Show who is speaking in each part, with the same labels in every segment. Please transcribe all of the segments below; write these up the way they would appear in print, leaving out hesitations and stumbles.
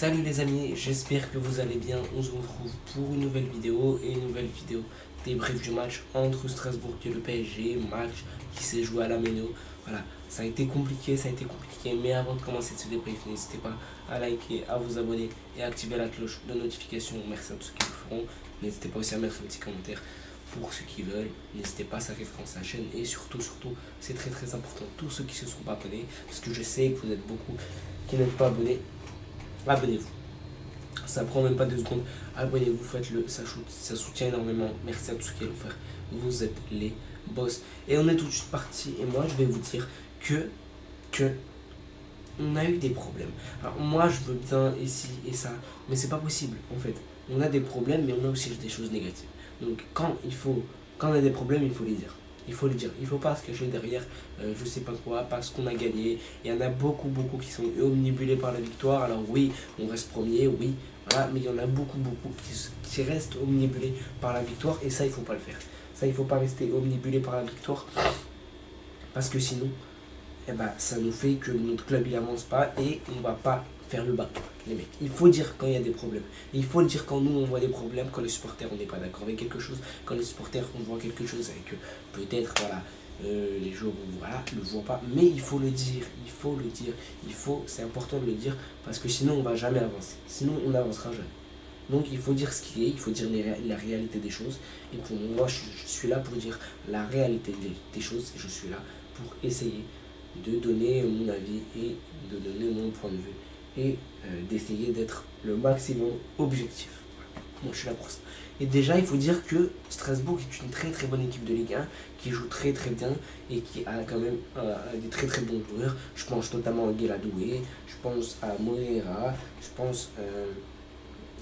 Speaker 1: Salut les amis, j'espère que vous allez bien. On se retrouve pour une nouvelle vidéo débrief du match entre Strasbourg et le PSG, match qui s'est joué à la Méno. Voilà, ça a été compliqué, mais avant de commencer ce débrief, n'hésitez pas à liker, à vous abonner et à activer la cloche de notification. Merci à tous ceux qui le feront. N'hésitez pas aussi à mettre un petit commentaire pour ceux qui veulent. N'hésitez pas à s'inscrire sur la chaîne et surtout, c'est très important, tous ceux qui ne se sont pas abonnés, parce que je sais que vous êtes beaucoup qui n'êtes pas abonnés. Abonnez-vous. Ça prend même pas 2 secondes. Abonnez-vous, faites-le, ça soutient énormément. Merci à tous ceux qui vont le faire. Vous êtes les boss. Et on est tout de suite parti. Et moi, je vais vous dire que on a eu des problèmes. Alors moi, je veux bien ici et ça, mais c'est pas possible en fait. On a des problèmes, mais on a aussi des choses négatives. Donc quand on a des problèmes, il faut les dire. Il faut le dire. Il ne faut pas se cacher derrière je sais pas quoi, parce qu'on a gagné. Il y en a beaucoup qui sont omnibulés par la victoire. Alors oui, on reste premier, oui, voilà, mais il y en a beaucoup qui restent omnibulés par la victoire. Et ça, il ne faut pas le faire. Ça, il ne faut pas rester omnibulé par la victoire. Parce que sinon, ça nous fait que notre club il avance pas et on va pas faire le bas, les mecs. Il faut dire quand il y a des problèmes. Il faut le dire quand nous on voit des problèmes, quand les supporters on n'est pas d'accord avec quelque chose, quand les supporters on voit quelque chose avec peut-être voilà les joueurs voilà ne le voient pas, mais il faut le dire, c'est important de le dire parce que sinon on va jamais avancer, sinon on n'avancera jamais. Donc il faut dire ce qu'il est, il faut dire la réalité des choses. Et pour moi, je suis là pour dire la réalité des choses. Et je suis là pour essayer de donner mon avis et de donner mon point de vue. Et d'essayer d'être le maximum objectif. Moi je suis là pour ça. Et déjà il faut dire que Strasbourg est une très bonne équipe de Ligue 1 qui joue très bien et qui a quand même des très bons joueurs. Je pense notamment à Guéladoué, je pense à Moreira, je pense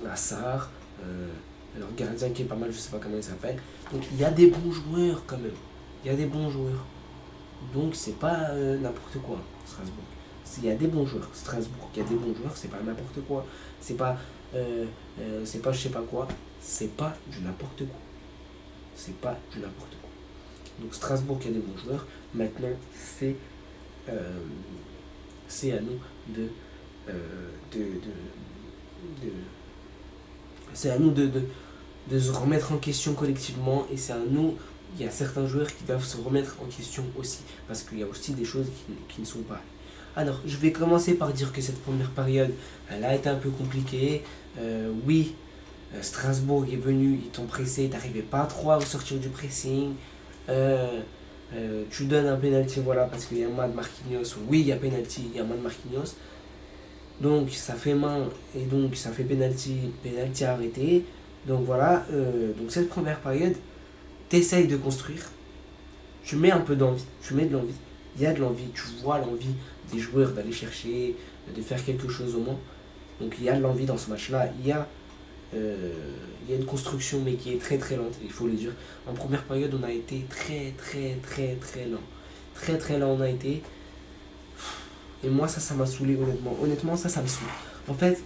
Speaker 1: à Sarr, alors gardien qui est pas mal, je sais pas comment il s'appelle. Donc il y a des bons joueurs quand même. Il y a des bons joueurs. Donc c'est pas n'importe quoi, Strasbourg. Il y a des bons joueurs. Strasbourg, il y a des bons joueurs, c'est pas n'importe quoi. C'est pas je sais pas quoi. C'est pas du n'importe quoi. C'est pas du n'importe quoi. Donc Strasbourg, il y a des bons joueurs. Maintenant, c'est à nous c'est à nous de se remettre en question collectivement. Et c'est à nous, il y a certains joueurs qui doivent se remettre en question aussi. Parce qu'il y a aussi des choses qui ne sont pas. Alors, je vais commencer par dire que cette première période, elle a été un peu compliquée. Oui, Strasbourg est venu, ils t'ont pressé, t'arrivais pas trop à sortir du pressing. Tu donnes un penalty, voilà, parce qu'il y a un de Marquinhos. Oui, il y a penalty, il y a un de Marquinhos. Donc, ça fait main, et donc ça fait penalty arrêté. Donc voilà, donc cette première période, t'essayes de construire. Tu mets un peu d'envie, tu mets de l'envie. Il y a de l'envie, tu vois l'envie des joueurs d'aller chercher, de faire quelque chose au moins. Donc il y a de l'envie dans ce match-là. Il y a une construction, mais qui est très lente, il faut le dire. En première période, on a été très lent. Très lent, on a été. Et moi, ça m'a saoulé, honnêtement. Honnêtement, ça me saoule. En fait,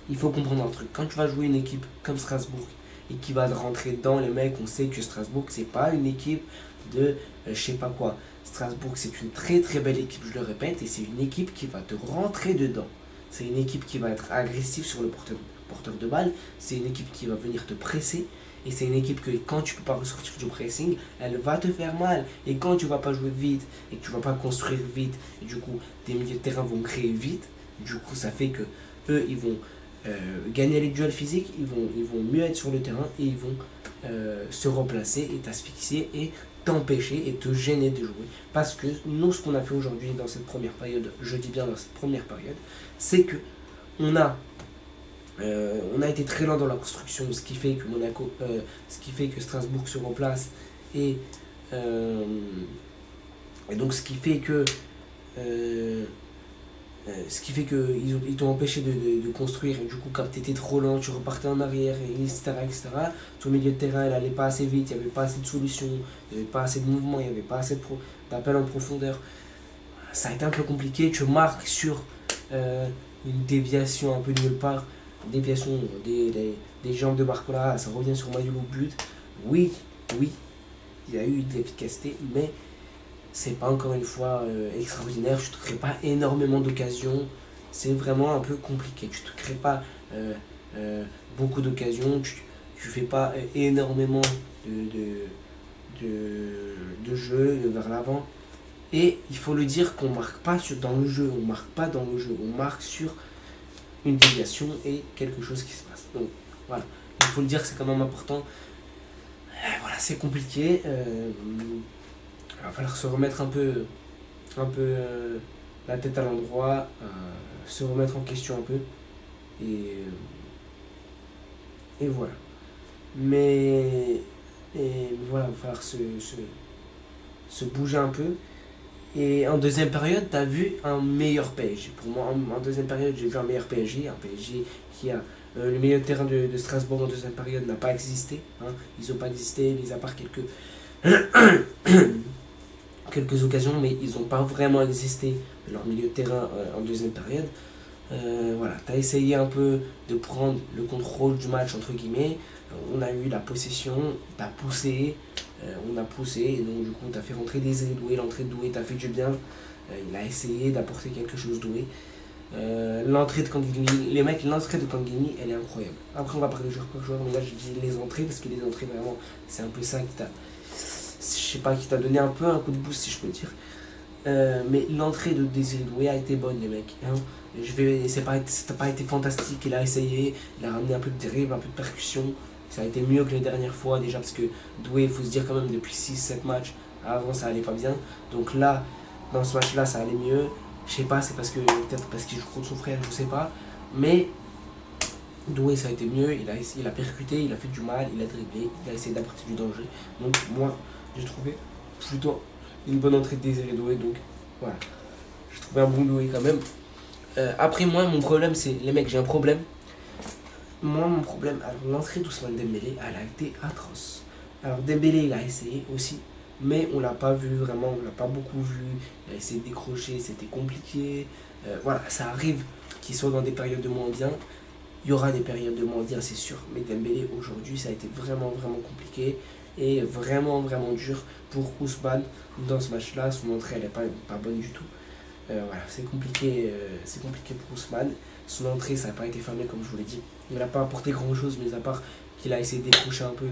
Speaker 1: il faut comprendre un truc. Quand tu vas jouer une équipe comme Strasbourg et qui va te rentrer dedans, les mecs, on sait que Strasbourg, c'est pas une équipe de je sais pas quoi. Strasbourg, c'est une très belle équipe, je le répète, et c'est une équipe qui va te rentrer dedans. C'est une équipe qui va être agressive sur le porteur de balle, c'est une équipe qui va venir te presser, et c'est une équipe que quand tu peux pas ressortir du pressing, elle va te faire mal. Et quand tu vas pas jouer vite, et que tu vas pas construire vite, et du coup, tes milieux de terrain vont créer vite, du coup, ça fait que eux, ils vont gagner les duels physiques, ils vont mieux être sur le terrain, et ils vont se remplacer et t'asphyxier et t'empêcher et te gêner de jouer. Parce que nous, ce qu'on a fait aujourd'hui dans cette première période, je dis bien dans cette première période, c'est que on a été très lent dans la construction, ce qui fait que Strasbourg se remplace et donc ce qui fait que ils t'ont empêché de construire, et du coup quand t'étais trop lent tu repartais en arrière, etc. Ton milieu de terrain il allait pas assez vite, il n'y avait pas assez de solutions, il n'y avait pas assez de mouvement, il n'y avait pas assez d'appel en profondeur. Ça a été un peu compliqué, tu marques sur une déviation un peu de nulle part, déviation des jambes de Barcola, ça revient sur Mayolo au but. Oui, il y a eu de l'efficacité, mais c'est pas encore une fois extraordinaire. Je ne crée pas énormément d'occasions. c'est vraiment un peu compliqué. Tu ne te crées pas beaucoup d'occasions, tu fais pas énormément de jeu vers l'avant. Et il faut le dire qu'on marque pas dans le jeu, on marque pas dans le jeu, on marque sur une déviation et quelque chose qui se passe. Donc voilà, il faut le dire, c'est quand même important. Voilà, c'est compliqué. Il va falloir se remettre un peu la tête à l'endroit, se remettre en question un peu. Et voilà. Mais voilà, il va falloir se bouger un peu. Et en deuxième période, tu as vu un meilleur PSG. Pour moi, en deuxième période, j'ai vu un meilleur PSG. Un PSG qui a le milieu de terrain de Strasbourg en deuxième période n'a pas existé. Hein. Ils n'ont pas existé, mis à part quelques occasions, mais ils n'ont pas vraiment existé leur milieu de terrain en deuxième période. Voilà, tu as essayé un peu de prendre le contrôle du match, entre guillemets. On a eu la possession, tu as poussé, on a poussé, et donc du coup tu as fait rentrer Désiré Doué, l'entrée de Doué t'a fait du bien. Il a essayé d'apporter quelque chose Doué. L'entrée de Kanguini, les mecs, l'entrée de Kanguini, elle est incroyable. Après on va parler joueur par joueur, mais là je dis les entrées, parce que les entrées vraiment, c'est un peu ça qui t'a, je sais pas, qui t'a donné un peu un coup de boost si je peux dire. Mais l'entrée de Désiré Doué a été bonne, les mecs. Hein. Ça n'a pas été fantastique, il a essayé, il a ramené un peu de dérive, un peu de percussion. Ça a été mieux que les dernières fois déjà, parce que Doué, il faut se dire quand même, depuis 6-7 matchs, avant ça allait pas bien. Donc là, dans ce match-là, ça allait mieux. Je sais pas, c'est peut-être parce qu'il joue contre son frère, je sais pas. Mais Doué, ça a été mieux, il a percuté, il a fait du mal, il a dribblé, il a essayé d'apporter du danger. Donc moi, j'ai trouvé plutôt une bonne entrée de Désiré Doué, donc voilà. J'ai trouvé un bon Doué quand même. Après moi, mon problème, c'est, les mecs, j'ai un problème. Moi, mon problème, alors l'entrée d'Ousmane Dembélé, elle a été atroce. Alors Dembélé, il a essayé aussi, mais on l'a pas vu vraiment, on l'a pas beaucoup vu. Il a essayé de décrocher, c'était compliqué. Voilà, ça arrive qu'il soit dans des périodes de moins bien. Il y aura des périodes de moins bien, c'est sûr. Mais Dembélé, aujourd'hui, ça a été vraiment, vraiment compliqué. Et vraiment, vraiment dur pour Ousmane dans ce match-là. Son entrée, elle n'est pas bonne du tout. Voilà, c'est compliqué pour Ousmane. Son entrée, ça n'a pas été fameux, comme je vous l'ai dit. Il n'a pas apporté grand-chose, mais à part qu'il a essayé de décrocher un peu.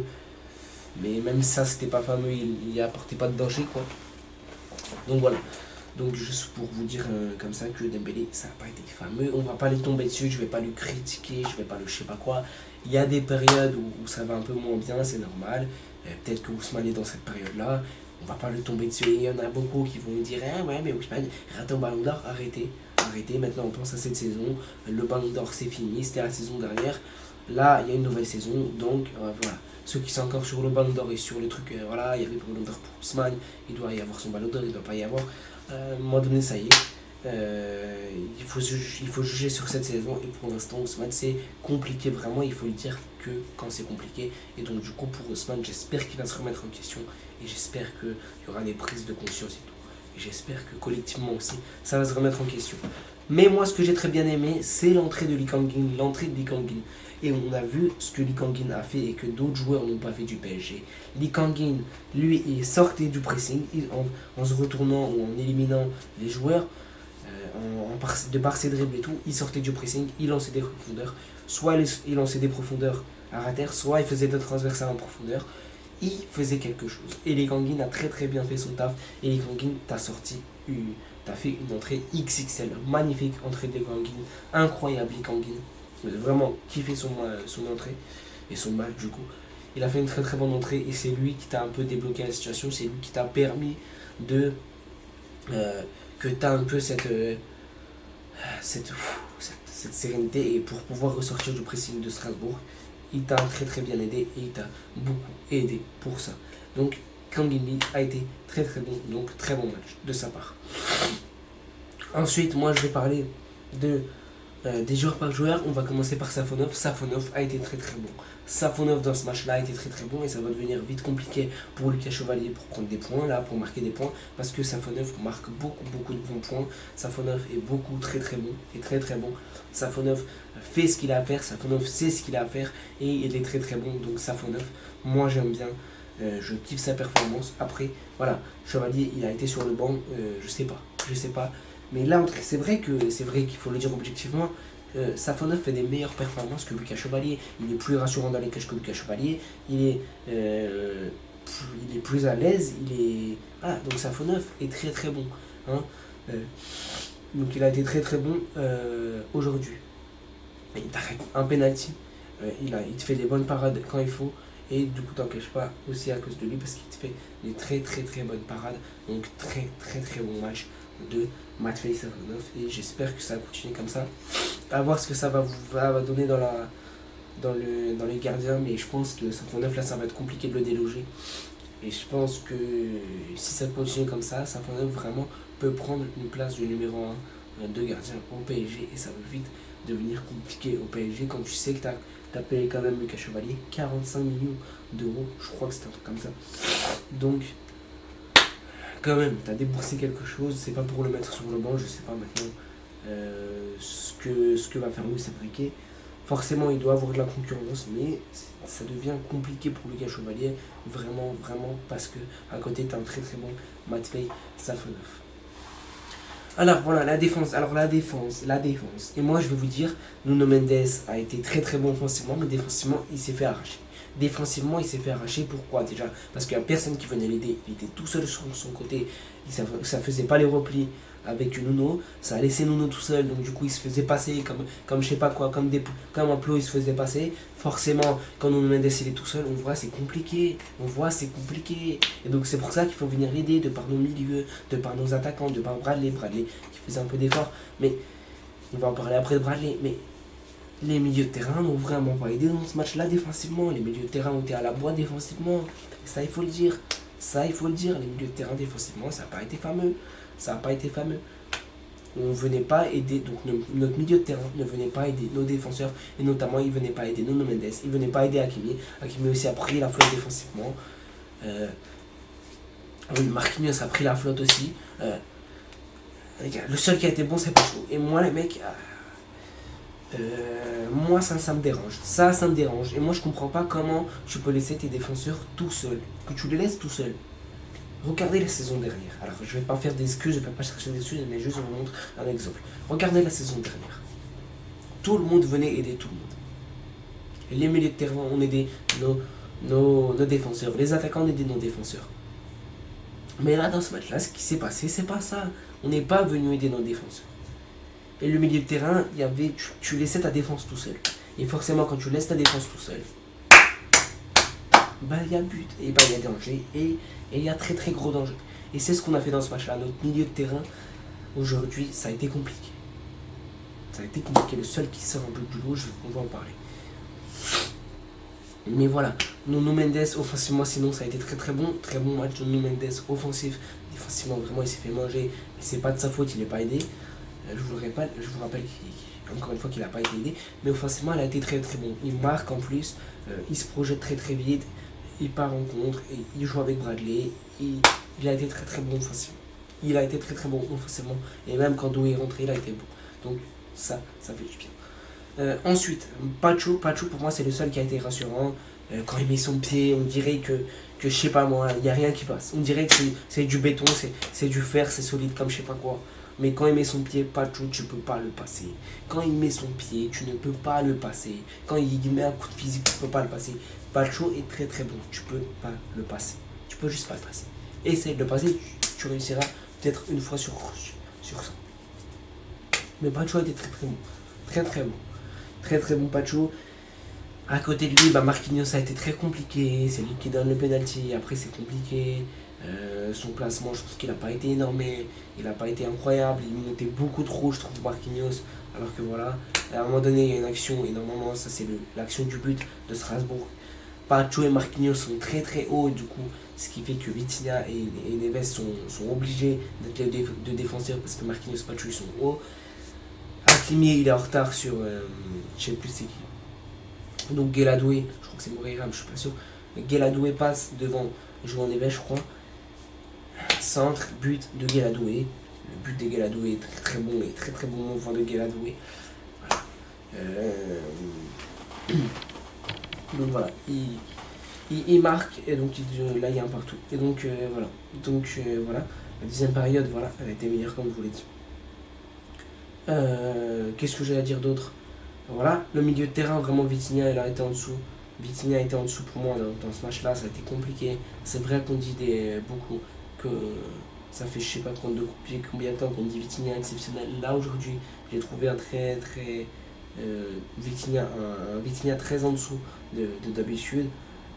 Speaker 1: Mais même ça, c'était pas fameux, il n'y apportait pas de danger, quoi. Donc voilà. Donc juste pour vous dire comme ça que Dembélé, ça n'a pas été fameux. On va pas lui tomber dessus, je vais pas lui critiquer, je vais pas le je sais pas quoi. Il y a des périodes où ça va un peu moins bien, c'est normal. Peut-être que Ousmane est dans cette période-là. On va pas le tomber dessus. Et il y en a beaucoup qui vont nous dire ah ouais, mais Ousmane, rate un ballon d'or, arrêtez. Arrêtez, maintenant on pense à cette saison. Le ballon d'or c'est fini, c'était la saison dernière. Là, il y a une nouvelle saison, donc voilà. Ceux qui sont encore sur le ballon d'or et sur le truc, voilà, il y avait le ballon d'or pour Ousmane, il doit y avoir son ballon d'or, il ne doit pas y avoir. À un moment donné, ça y est. Il faut juger sur cette saison et pour l'instant, Ousmane, c'est compliqué vraiment. Il faut le dire que quand c'est compliqué. Et donc, du coup, pour Ousmane, j'espère qu'il va se remettre en question et j'espère qu'il y aura des prises de conscience et tout. Et j'espère que collectivement aussi, ça va se remettre en question. Mais moi, ce que j'ai très bien aimé, c'est l'entrée de Lee Kang-in, l'entrée de Lee Kang-in. Et on a vu ce que Lee Kang-in a fait et que d'autres joueurs n'ont pas fait du PSG. Lee Kang-in, lui, il sortait du pressing en se retournant ou en éliminant les joueurs de par ses dribbles et tout. Il sortait du pressing, il lançait des profondeurs. Soit il lançait des profondeurs à terre, soit il faisait des transversales en profondeur. Il faisait quelque chose. Et Lee Kang-in a très très bien fait son taf. Et Lee Kang-in t'as fait une entrée XXL. Magnifique entrée de Lee Kang-in. Incroyable Lee Kang-in. Vraiment kiffé son entrée et son match du coup. Il a fait une très très bonne entrée et c'est lui qui t'a un peu débloqué la situation, c'est lui qui t'a permis que tu as un peu cette sérénité et pour pouvoir ressortir du pressing de Strasbourg. Il t'a très très bien aidé et il t'a beaucoup aidé pour ça. Donc Kang-in a été très très bon, donc très bon match de sa part. Ensuite, moi je vais parler des joueurs par joueur. On va commencer par Safonov. Safonov a été très très bon. Safonov dans ce match-là a été très très bon et ça va devenir vite compliqué pour Lucas Chevalier pour prendre des points, là, pour marquer des points, parce que Safonov marque beaucoup de bons points. Safonov est beaucoup très très bon et très très bon. Safonov fait ce qu'il a à faire, Safonov sait ce qu'il a à faire et il est très très bon. Donc Safonov, moi j'aime bien. Je kiffe sa performance. Après, voilà, Chevalier, il a été sur le banc, je sais pas. Mais là, c'est vrai qu'il faut le dire objectivement, Safonov fait des meilleures performances que Lucas Chevalier. Il est plus rassurant dans les cages que Lucas Chevalier. Il est plus à l'aise. Voilà, donc Safonov est très très bon. Hein. Donc il a été très très bon aujourd'hui. Il t'arrête un penalty. Il te fait des bonnes parades quand il faut. Et du coup, t'encaisses pas aussi à cause de lui parce qu'il te fait des très très très bonnes parades. Donc très très très bon match de Matvei Safonov. Et j'espère que ça va continuer comme ça. À voir ce que ça va donner dans les gardiens. Mais je pense que Safonov, là, ça va être compliqué de le déloger. Et je pense que si ça continue comme ça, Safonov vraiment peut prendre une place du numéro 1 de gardien au PSG. Et ça va vite devenir compliqué au PSG quand tu sais que t'as payé quand même Lucas Chevalier 45 millions d'euros. Je crois que c'était un truc comme ça. Donc, quand même, t'as déboursé quelque chose. C'est pas pour le mettre sur le banc. Je sais pas maintenant ce que va faire Luis Enrique. Forcément, il doit avoir de la concurrence, mais ça devient compliqué pour Lucas Chevalier, vraiment, vraiment, parce que à côté, tu as un très très bon Matvei Safonov. Alors voilà, la défense. Et moi, je vais vous dire, Nuno Mendes a été très très bon offensivement, mais défensivement, il s'est fait arracher. Défensivement, il s'est fait arracher. Pourquoi déjà? Parce qu'il n'y a personne qui venait l'aider. Il était tout seul sur son côté. Ça faisait pas les replis avec Nuno. Ça a laissé Nuno tout seul. Donc du coup, il se faisait passer comme je sais pas quoi, comme un plot, il se faisait passer. Forcément, quand Nuno Mendes il est tout seul, on voit c'est compliqué. Et donc c'est pour ça qu'il faut venir l'aider de par nos milieux, de par nos attaquants, de par Bradley qui faisait un peu d'effort. Mais on va en parler après de Bradley. Mais les milieux de terrain n'ont vraiment pas aidé dans ce match-là défensivement. Les milieux de terrain ont été à la boîte défensivement. Et ça, il faut le dire. Les milieux de terrain défensivement, ça n'a pas été fameux. On ne venait pas aider, donc notre milieu de terrain ne venait pas aider nos défenseurs. Et notamment, il ne venait pas aider Nuno Mendes. Il ne venait pas aider Hakimi. Hakimi aussi a pris la flotte défensivement. Marquinhos a pris la flotte aussi. Le seul qui a été bon, c'est Pacho. Et moi, les mecs... moi ça me dérange. Ça me dérange. Et moi je comprends pas comment tu peux laisser tes défenseurs tout seuls. Que tu les laisses tout seuls. Regardez la saison dernière. Alors je vais pas faire d'excuses, je vais pas chercher des excuses, mais juste je vous montre un exemple. Regardez la saison dernière. Tout le monde venait aider tout le monde. Et les milieux de terrain on aidait nos défenseurs. Les attaquants on aidait nos défenseurs. Mais là dans ce match là, ce qui s'est passé, c'est pas ça. On n'est pas venu aider nos défenseurs. Et le milieu de terrain, tu laissais ta défense tout seul. Et forcément, quand tu laisses ta défense tout seul, il y a but, et il y a danger, et il y a très très gros danger. Et c'est ce qu'on a fait dans ce match-là. Notre milieu de terrain, aujourd'hui, ça a été compliqué. Le seul qui sort un peu du lot, on va en parler. Mais voilà, Nuno Mendes, offensivement, sinon, ça a été très très bon. Très bon match de Nuno Mendes, offensif. Défensivement, vraiment, il s'est fait manger. Mais c'est pas de sa faute, il n'est pas aidé. Je vous rappelle encore une fois qu'il n'a pas été aidé, mais offensivement il a été très très bon. Il marque en plus, il se projette très très vite, il part en contre, et il joue avec Bradley, il a été très très bon offensivement. Et même quand Doué est rentré, il a été bon. Donc ça fait du bien. Ensuite, Pacho pour moi c'est le seul qui a été rassurant. Quand il met son pied, on dirait que je sais pas moi, il n'y a rien qui passe. On dirait que c'est du béton, c'est du fer, c'est solide comme je sais pas quoi. Mais quand il met son pied, Pacho, tu peux pas le passer. Quand il met son pied, tu ne peux pas le passer. Quand il met un coup de physique, tu peux pas le passer. Pacho est très très bon. Tu peux pas le passer. Tu peux juste pas le passer. Essaye de le passer, tu réussiras peut-être une fois sur 100. Mais Pacho a été très très bon. Très très bon. Très très bon Pacho. À côté de lui, Marquinhos a été très compliqué. C'est lui qui donne le penalty. Après, c'est compliqué. Son placement, je trouve qu'il n'a pas été énorme, il n'a pas été incroyable, il montait beaucoup trop, je trouve, Marquinhos, alors que voilà, à un moment donné, il y a une action, et normalement, ça c'est l'action du but de Strasbourg. Pacho et Marquinhos sont très très hauts, du coup, ce qui fait que Vitinha et Neves sont obligés d'être les deux défenseurs, parce que Marquinhos et Pacho, ils sont hauts. Hakimi, il est en retard sur, je sais plus c'est qui. Donc Gueladoué, je crois que c'est Moreira, mais je suis pas sûr. Gueladoué passe devant João Neves, je crois. Centre, but de Gueladoué. Le but de Gueladoué est très très bon, et très très bon mouvement de Gueladoué. Voilà. Donc voilà, il marque, et donc là il y a un partout. Et donc voilà. Donc voilà, la deuxième période, voilà, elle a été meilleure comme je vous l'ai dit. Qu'est-ce que j'ai à dire d'autre? Voilà, le milieu de terrain, vraiment, Vitinha, il a été en dessous. Vitinha a été en dessous pour moi dans ce match-là, ça a été compliqué. C'est vrai qu'on dit beaucoup que ça fait je sais pas combien de temps qu'on dit Vitinha exceptionnel. Là, aujourd'hui, j'ai trouvé un Vitinha très en dessous d'habitude.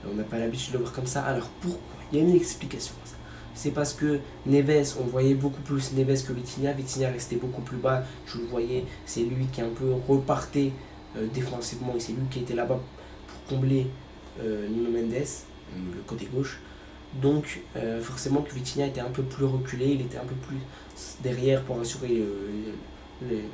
Speaker 1: On n'a pas l'habitude de le voir comme ça. Alors pourquoi? Il y a une explication à ça. C'est parce que Neves, on voyait beaucoup plus Neves que Vitinha. Vitinha restait beaucoup plus bas, je le voyais. C'est lui qui un peu repartait défensivement et c'est lui qui était là-bas pour combler Nuno Mendes, le côté gauche. Donc forcément que Vitinha était un peu plus reculé, il était un peu plus derrière pour assurer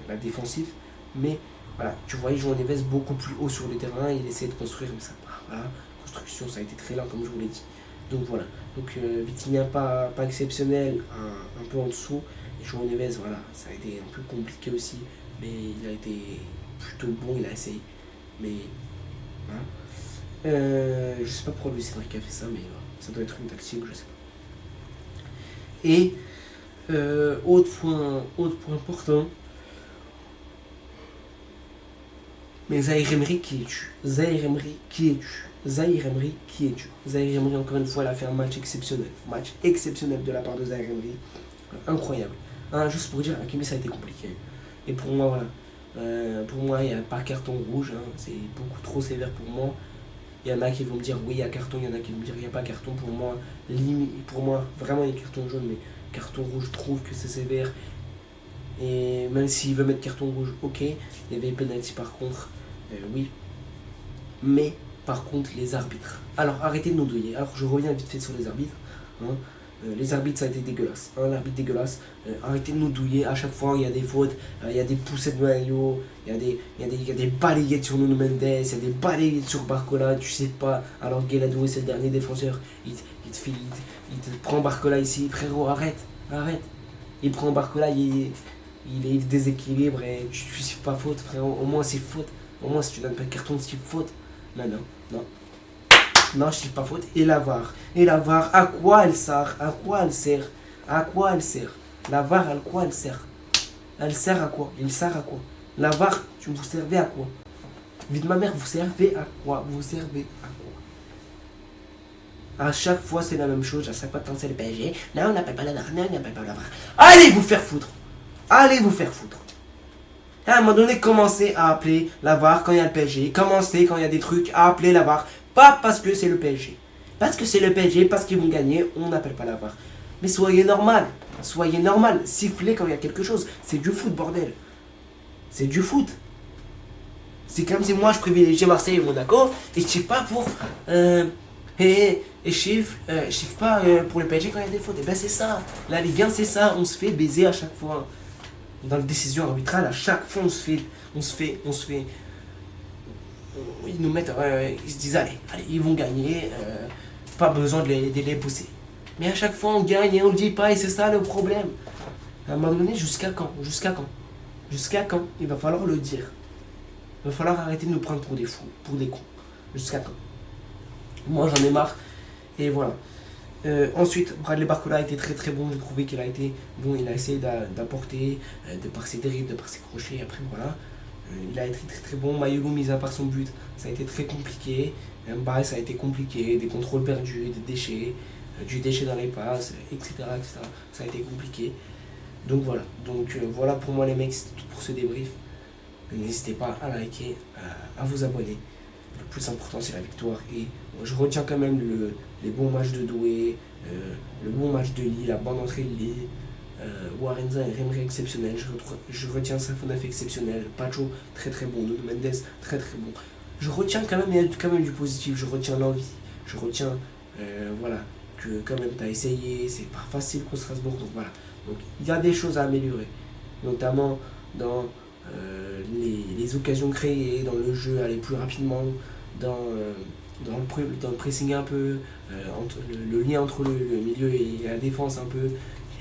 Speaker 1: la défensive. Mais voilà, tu voyais João Neves beaucoup plus haut sur le terrain, il essayait de construire, mais ça, voilà, construction, ça a été très lent comme je vous l'ai dit. Donc voilà, donc Vitinha pas exceptionnel, un peu en dessous. Et João Neves, voilà, ça a été un peu compliqué aussi, mais il a été plutôt bon, il a essayé. Mais voilà. Je sais pas pourquoi Luis Enrique a fait ça, mais voilà, ça doit être une tactique, je sais pas. Et autre point important, mais Zaïre Emery qui es-tu? Zaïre Emery qui es-tu? Zaïre Emery qui es-tu? Zaïre Emery, encore une fois, elle a fait un match exceptionnel. Match exceptionnel de la part de Zaïre Emery. Incroyable. Hein, juste pour dire, Hakimi, ça a été compliqué. Et pour moi, voilà. Pour moi, il n'y a pas carton rouge. Hein, c'est beaucoup trop sévère pour moi. Il y en a qui vont me dire oui, il y a carton. Il y en a qui vont me dire il n'y a pas carton. Pour moi, vraiment, il y a carton jaune. Mais carton rouge, je trouve que c'est sévère. Et même s'il veut mettre carton rouge, ok. Il y avait penalty par contre. Oui. Mais par contre, les arbitres. Alors, arrêtez de nous douiller. Alors, je reviens vite fait sur les arbitres. Hein. Les arbitres, ça a été dégueulasse. L'arbitre dégueulasse. Arrêtez de nous douiller. À chaque fois, il y a des fautes. Il y a des poussettes de maillot. Il y a des balayettes sur Nuno Mendes. Il y a des balayettes sur Barcola. Tu sais pas. Alors, Gueladoué, c'est le dernier défenseur. Il te prend Barcola ici. Frérot, arrête. Il prend Barcola. Il est déséquilibre. Et tu sais pas faute, frérot. Au moins, c'est faute. Au moins, si tu donnes pas de carton, c'est faute. Non. Non, je dis pas faute. Et la VAR, à quoi elle sert? À quoi elle sert? La VAR, à quoi elle sert? Elle sert à quoi? Il sert à quoi? La VAR, vous servez à quoi? Vite ma mère, vous servez à quoi? À chaque fois, c'est la même chose. À chaque fois, quand c'est le PSG, non, on n'appelle pas la VAR, Allez vous faire foutre. À un moment donné, commencez à appeler la VAR quand il y a le PSG. Commencez quand il y a des trucs à appeler la VAR. Pas parce que c'est le PSG. Parce que c'est le PSG, parce qu'ils vont gagner, on n'appelle pas la VAR. Mais soyez normal. Sifflez quand il y a quelque chose. C'est du foot, bordel. C'est du foot. C'est comme si moi je privilégiais Marseille et Monaco et je chiffre pas pour. Et je chiffre pas pour le PSG quand il y a des fautes. Et ben c'est ça. La Ligue 1, c'est ça. On se fait baiser à chaque fois. Dans la décision arbitrale, à chaque fois, on se fait. Ils nous mettent, ils se disent allez, ils vont gagner, pas besoin de les pousser. Mais à chaque fois, on gagne et on le dit pas, et c'est ça le problème. À un moment donné, jusqu'à quand il va falloir le dire. Il va falloir arrêter de nous prendre pour des fous, pour des cons. Jusqu'à quand? Moi, j'en ai marre. Et voilà. Ensuite, Bradley Barcola a été très très bon. J'ai trouvé qu'il a été bon. Il a essayé d'apporter, de par ses dribbles, de par ses crochets. Après, voilà. Il a été très très bon. Mayolo, mis à part son but, ça a été très compliqué. Mbaye, ça a été compliqué. Des contrôles perdus, des déchets, du déchet dans les passes, etc., etc. Ça a été compliqué. Donc voilà. Voilà pour moi les mecs, c'est tout pour ce débrief. N'hésitez pas à liker, à vous abonner. Le plus important, c'est la victoire. Et je retiens quand même les bons matchs de Doué, le bon match de Lille, la bonne entrée de Lille. Warenza et Remri exceptionnel. Je retiens Safonaf exceptionnel. Pacho très très bon. Nuno Mendes très très bon. Je retiens quand même, il y a quand même du positif. Je retiens l'envie. Je retiens voilà, que quand même tu as essayé. C'est pas facile contre Strasbourg. Donc voilà. Donc il y a des choses à améliorer. Notamment dans les occasions créées, dans le jeu, aller plus rapidement, dans le pressing un peu, le lien entre le milieu et la défense un peu,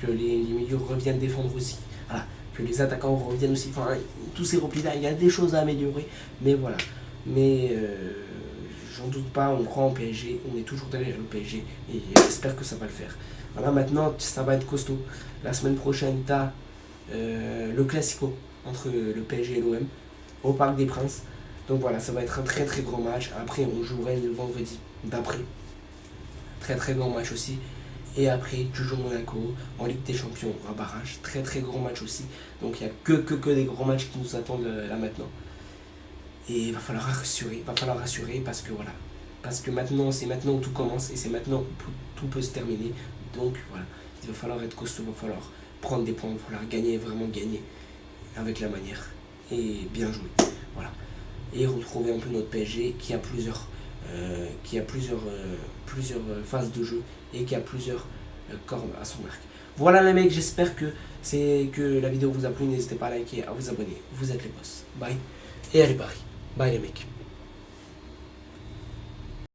Speaker 1: que les milieux reviennent défendre aussi, voilà, que les attaquants reviennent aussi, enfin tous ces replis là, il y a des choses à améliorer, mais voilà, mais j'en doute pas, on croit en PSG, on est toujours derrière le PSG et j'espère que ça va le faire. Voilà, maintenant ça va être costaud. La semaine prochaine t'as le Classico entre le PSG et l'OM au Parc des Princes. Donc voilà, ça va être un très très grand match. Après, on jouerait le vendredi d'après. Très très grand match aussi. Et après, tu joues Monaco en Ligue des Champions en barrage. Très très grand match aussi. Donc il n'y a que des grands matchs qui nous attendent là maintenant. Et il va falloir rassurer parce que voilà. Parce que maintenant, c'est maintenant où tout commence et c'est maintenant où tout peut se terminer. Donc voilà, il va falloir être costaud, il va falloir prendre des points, il va falloir gagner, vraiment gagner avec la manière et bien jouer. Voilà. Et retrouver un peu notre PSG qui a plusieurs phases de jeu et qui a plusieurs cordes à son arc. Voilà les mecs, j'espère que la vidéo vous a plu. N'hésitez pas à liker, à vous abonner. Vous êtes les boss. Bye. Et allez Paris. Bye les mecs.